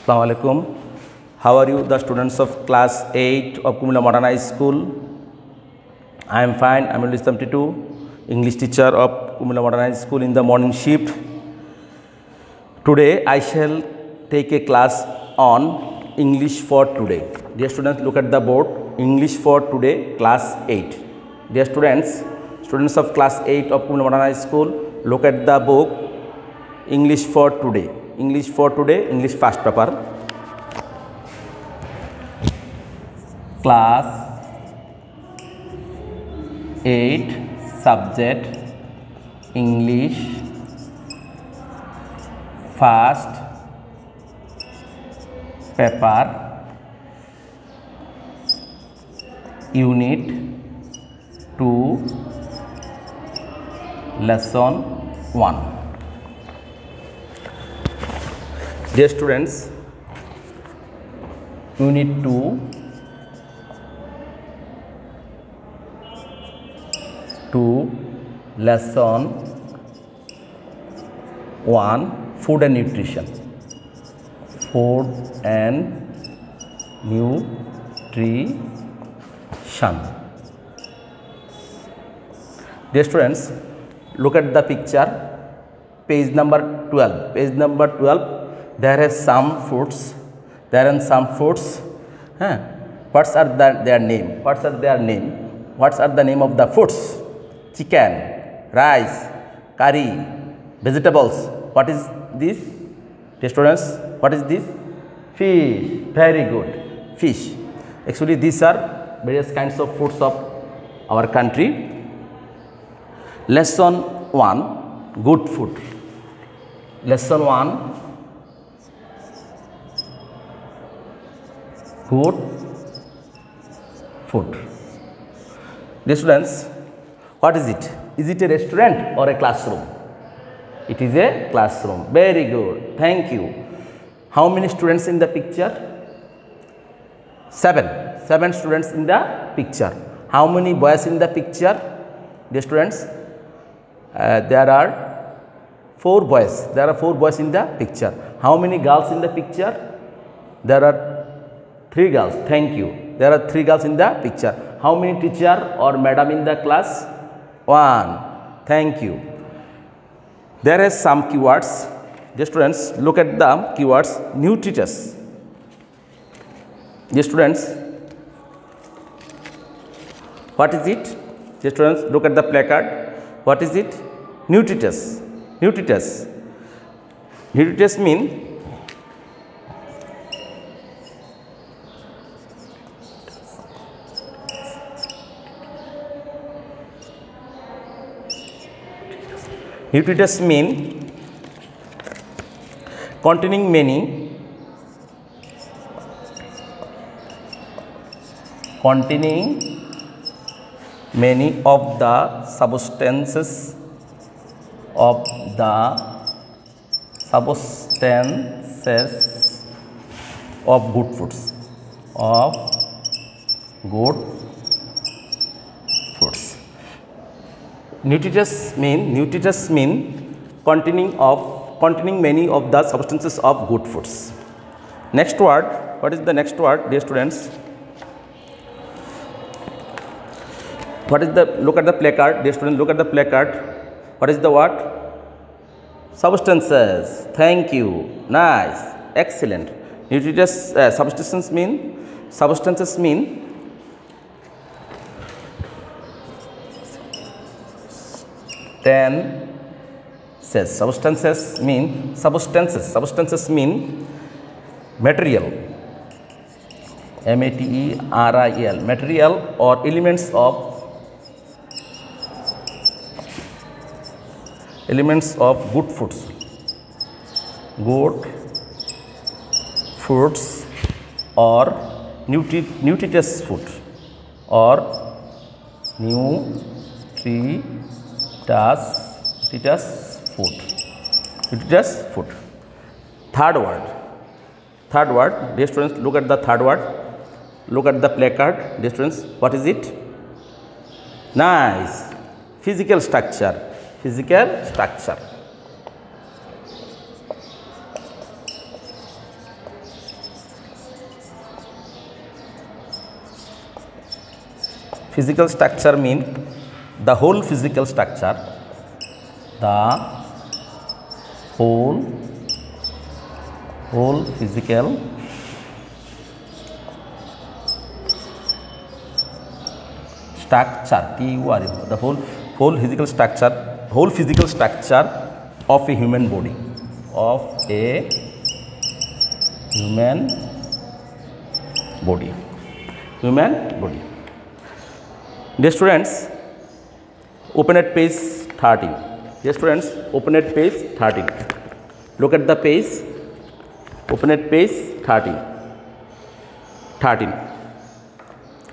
Assalamu alaikum. How are you, the students of class 8 of Kumula Modern High School? I am fine. I am English 72, English teacher of Kumula Modern High School in the morning shift. Today I shall take a class on English for today. Dear students, look at the board. English for today, class 8. Dear students of class 8 of Kumula Modern High School, look at the book English for today. English for today, English first paper. Class 8 subject English first paper unit 2 lesson 1. Dear students, unit 2 lesson 1, food and nutrition. Food and nutrition. Dear students, look at the picture, page number 12. Page number 12, there are some foods. What are their name? What are the name of the foods? Chicken, rice, curry, vegetables. What is this? Dear students, what is this? Fish. Very good. Fish. Actually, these are various kinds of foods of our country. Lesson 1, good food. Lesson 1, good food. Dear students, what is it? Is it a restaurant or a classroom? It is a classroom. Very good. Thank you. How many students in the picture? 7. 7 students in the picture. How many boys in the picture? Dear students, there are 4 boys. There are 4 boys in the picture. How many girls in the picture? There are 3 girls. Thank you. There are 3 girls in the picture. How many teacher or madam in the class? 1. Thank you. There are some keywords. Dear students, look at the keywords. Nutritious. Dear students, what is it? Dear students, look at the placard. What is it? Nutritious. Nutritious. Nutritious mean containing many of the substances of good foods. Nutritious mean containing many of the substances of good foods. Next word. What is the next word, dear students? What is the, look at the placard, dear students, look at the placard. What is the word? Substances. Thank you. Nice. Excellent. Nutritious substances mean substances mean material, material, material or elements of good foods, or nutritious food, or nutritious food. Third word, dear students, look at the third word. Look at the placard, dear students. What is it? Nice. Physical structure. Physical structure mean the whole physical structure, the whole physical structure, the whole physical structure of a human body, human body. Dear students, open at page 13. Dear students, open at page 13. Look at the page. Open at page 13.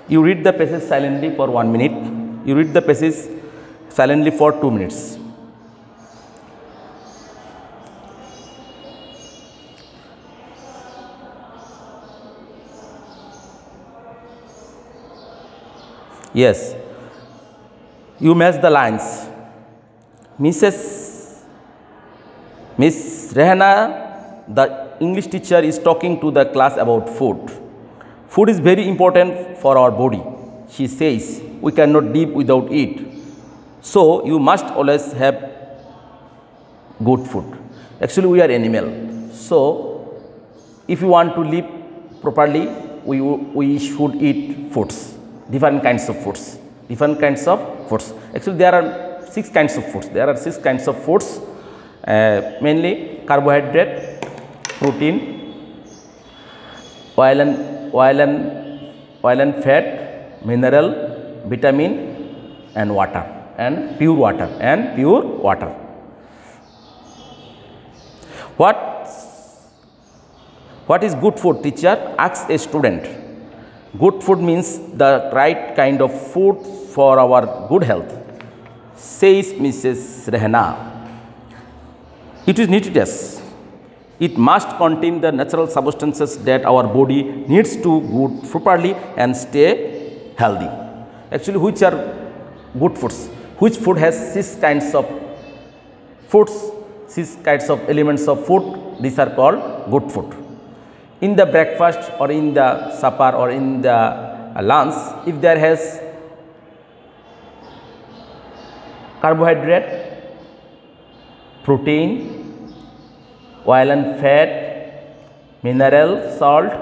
You read the passage silently for 1 minute. You read the passage silently for 2 minutes. Yes, you match the lines. Miss Rehana, the English teacher, is talking to the class about food. Food is very important for our body. She says we cannot live without it. So you must always have good food. Actually, we are animal. So if you want to live properly, we should eat foods. Different kinds of foods. Actually, there are 6 kinds of foods. Mainly carbohydrate, protein, oil and fat, mineral, vitamin, and water, and pure water. What is good food, teacher? Asks a student. Good food means the right kind of food for our good health, says Mrs. Rehana. It is nutritious. It must contain the natural substances that our body needs to grow properly and stay healthy. Actually, which are good foods? Which food has 6 kinds of foods, 6 kinds of elements of food? These are called good food. In the breakfast or in the supper or in the lunch, if there has carbohydrate, protein, oil and fat, mineral, salt,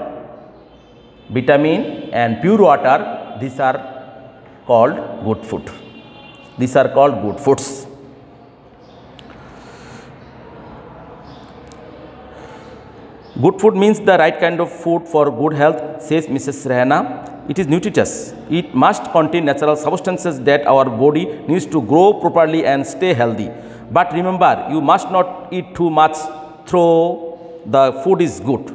vitamin, and pure water, these are called good food. These are called good foods. Good food means the right kind of food for good health, says Mrs. Rehana. It is nutritious. It must contain natural substances that our body needs to grow properly and stay healthy. But remember, you must not eat too much, though the food is good.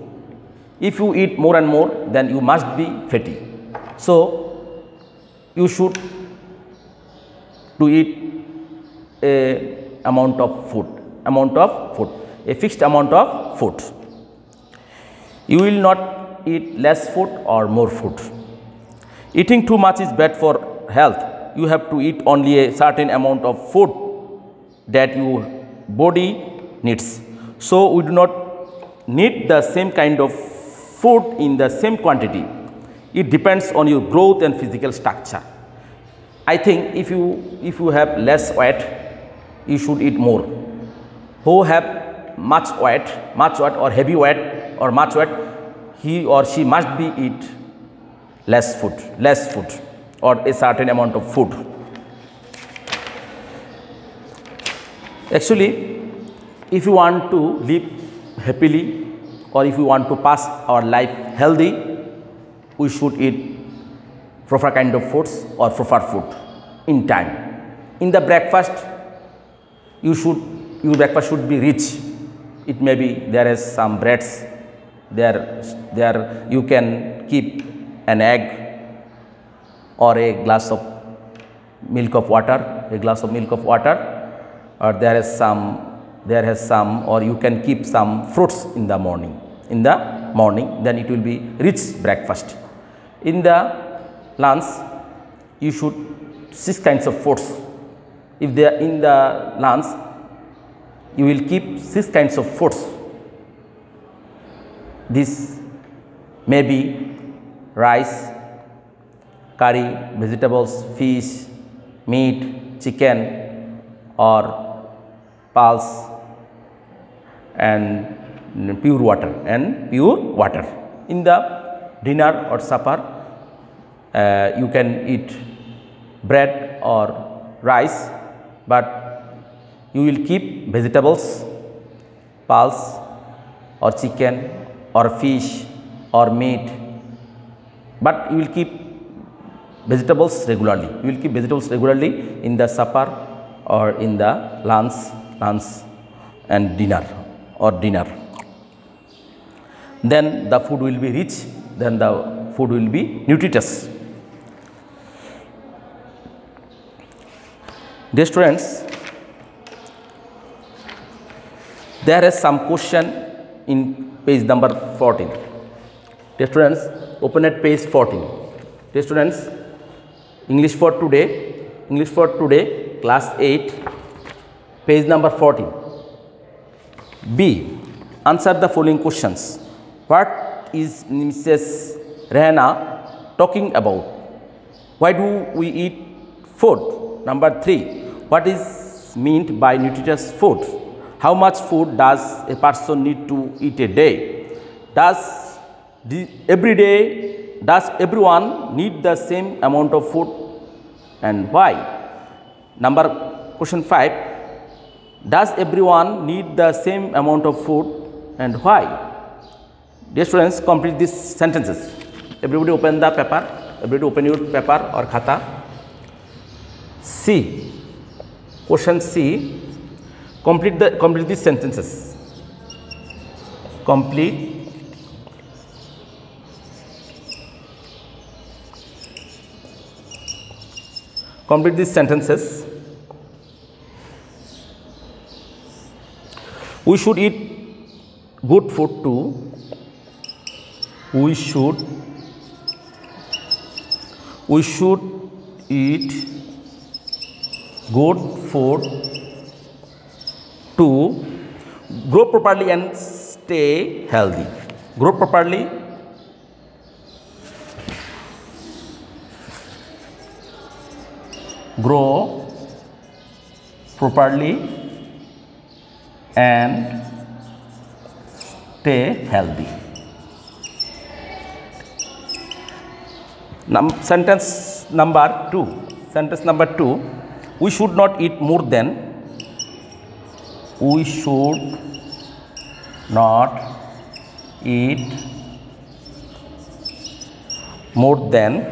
If you eat more and more, then you must be fatty. So, you should to eat a fixed amount of food. You will not eat less food or more food. Eating too much is bad for health. You have to eat only a certain amount of food that your body needs. So we do not need the same kind of food in the same quantity. It depends on your growth and physical structure. I think if you have less weight, you should eat more. Who have much weight or heavy weight or much weight, he or she must be eat less food or a certain amount of food. Actually, if you want to live happily or if you want to pass our life healthy, we should eat proper kind of foods or proper food in time. In the breakfast, your breakfast should be rich. It may be there is some breads, there you can keep an egg or a glass of milk of water, or there has some, or you can keep some fruits in the morning, then it will be rich breakfast. In the lunch, you should 6 kinds of foods. If they are in the lunch, you will keep 6 kinds of foods. This may be rice, curry, vegetables, fish, meat, chicken, or pulse, and pure water In the dinner or supper, you can eat bread or rice, but you will keep vegetables, pulse, or chicken, or fish, or meat, but you will keep vegetables regularly. You will keep vegetables regularly in the supper or in the lunch and dinner. Then the food will be rich, then the food will be nutritious. Dear students, there is some question in page number 14. Dear students, open at page 14. Dear students, English for today, class 8, page number 14. B. Answer the following questions. What is Mrs. Rehana talking about? Why do we eat food? Number 3. What is meant by nutritious food? How much food does a person need to eat a day? Does everyone need the same amount of food, and why? Question 5. Does everyone need the same amount of food, and why? Dear students, complete these sentences. Everybody open the paper. Everybody open your paper or khata. C. Question C. Complete these sentences. Complete these sentences. We should eat good food too. We should eat good food to grow properly and stay healthy. Grow properly and stay healthy. Sentence number 2. We should not eat more than. We should not eat more than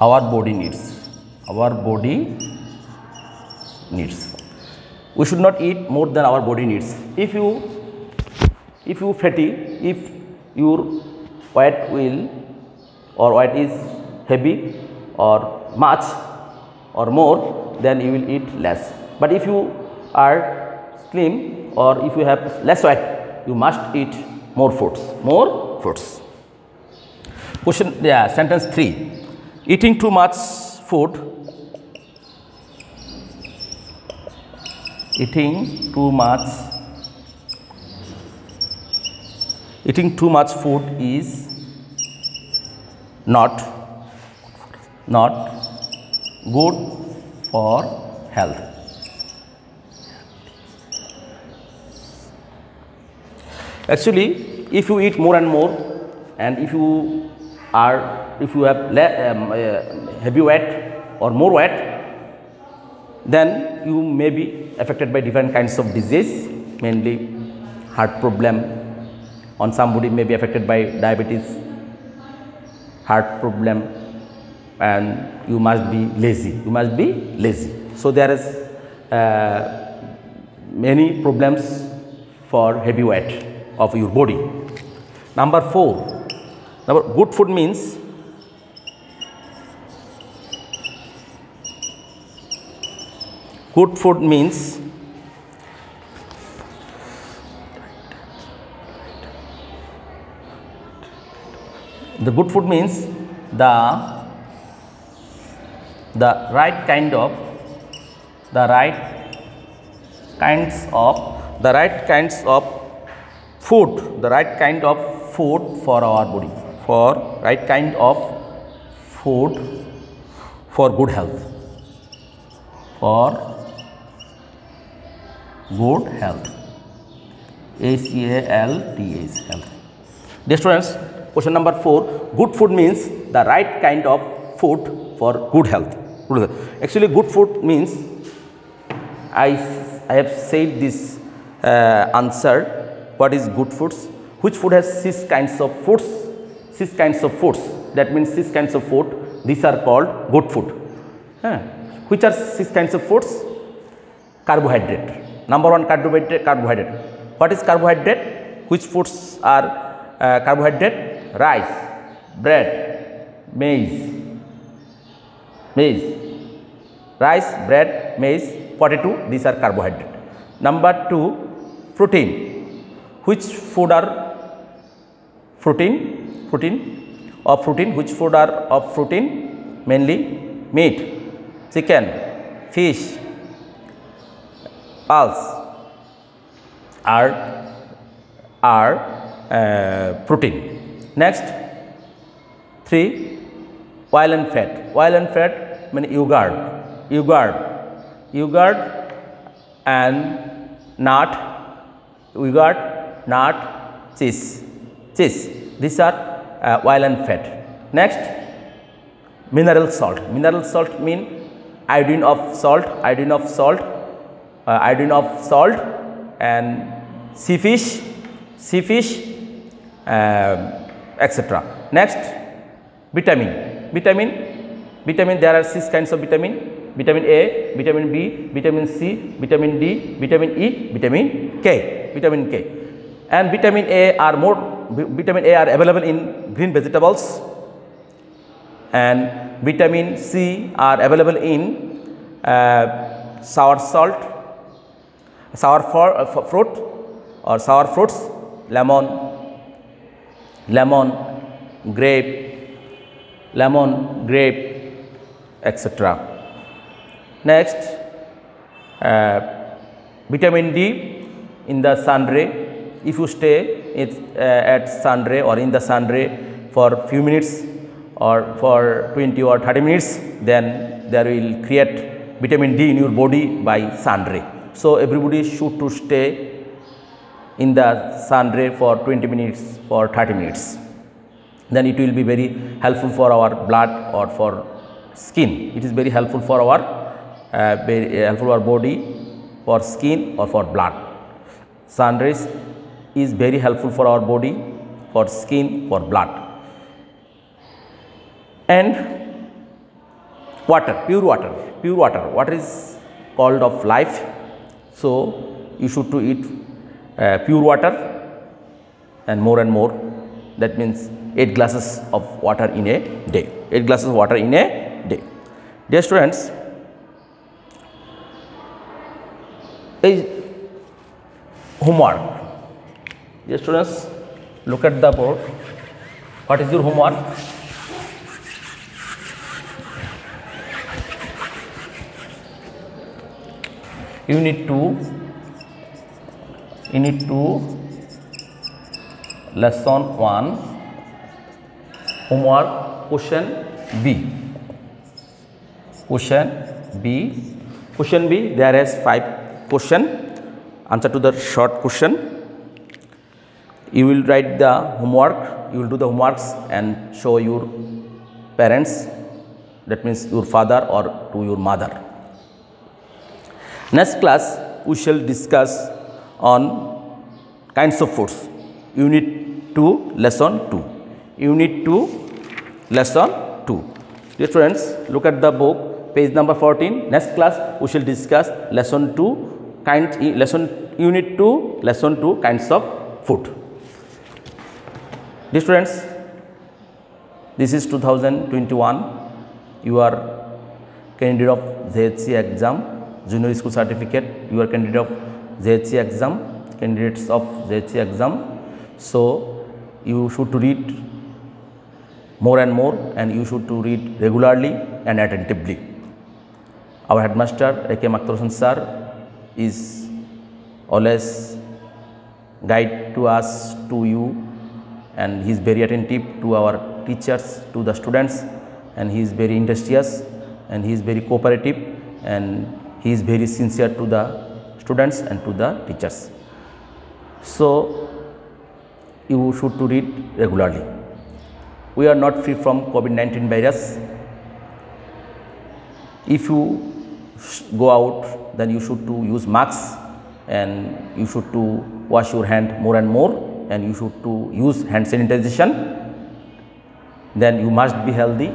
our body needs. We should not eat more than our body needs. If you fatty, if your weight is heavy or much or more, then you will eat less. But if you are slim or if you have less weight, you must eat more foods. Sentence 3. Eating too much food is not good for health. Actually, if you eat more and more, and if you have heavy weight or more weight, then you may be affected by different kinds of disease, mainly heart problem. On somebody may be affected by diabetes, heart problem, and you must be lazy. So there is many problems for heavy weight of your body. Number 4. Good food means the good food means the right kinds of food for our body, for right kind of food for good health, for good health, HEALTH, health. Dear students, question number 4, good food means the right kind of food for good health. Actually, good food means, I have said this answer, what is good foods, which food has 6 kinds of foods, 6 kinds of foods, that means 6 kinds of food, these are called good food. Which are 6 kinds of foods? Carbohydrate. Number 1, carbohydrate. What is carbohydrate? Which foods are carbohydrate? Rice, bread, maize, rice, bread, maize, potato, these are carbohydrate. Number 2, protein. Which food are protein? Which food are of protein? Mainly meat, chicken, fish, pulse are protein. Next, 3, oil and fat. Oil and fat mean yogurt and nut, cheese. These are oil and fat. Next, mineral salt. Mineral salt mean iodine of salt, and sea fish, etc. Next, vitamin, there are 6 kinds of vitamin: vitamin A, vitamin B, vitamin C, vitamin D, vitamin E, vitamin K. And vitamin A are available in green vegetables, and vitamin C are available in sour fruits, lemon, grape, etc. Next, vitamin D in the sun ray. If you stay at sun ray or in the sun ray for few minutes or for 20 or 30 minutes, then there will create vitamin D in your body by sun ray. So everybody should to stay in the sun ray for 20 minutes, for 30 minutes. Then it will be very helpful for our blood or for skin. It is very helpful for our body, for skin or for blood. Sun rays is very helpful for our body, for skin, for blood. And water, pure water. Water is called of life. So you should to eat pure water and more. That means 8 glasses of water in a day. 8 glasses of water in a day. Dear students, homework. Dear students, look at the board. What is your homework? Unit 2, lesson 1, homework, question B. Question B, there is 5 question. Answer to the short question. You will write the homework, you will do the homeworks and show your parents, that means your father or to your mother. Next class, we shall discuss on kinds of foods. Unit 2, lesson 2. Unit 2, lesson 2. Dear students, look at the book, page number 14. Next class, we shall discuss lesson 2, unit 2, lesson 2, kinds of food. Dear students, this is 2021. You are candidate of JHC exam, junior school certificate. You are candidate of JHC exam, candidates of JHC exam. So you should to read more and more, and you should to read regularly and attentively. Our headmaster A.K. Maktar sir is always guide to us, to you, and he is very attentive to our teachers, to the students, and he is very industrious, and he is very cooperative, and he is very sincere to the students and to the teachers. So you should to read regularly. We are not free from COVID-19 virus. If you go out, then you should to use masks, and you should to wash your hand more and more, and you should to use hand sanitization. Then you must be healthy,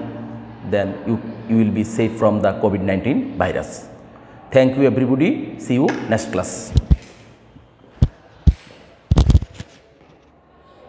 then you will be safe from the COVID-19 virus. Thank you everybody. See you next class.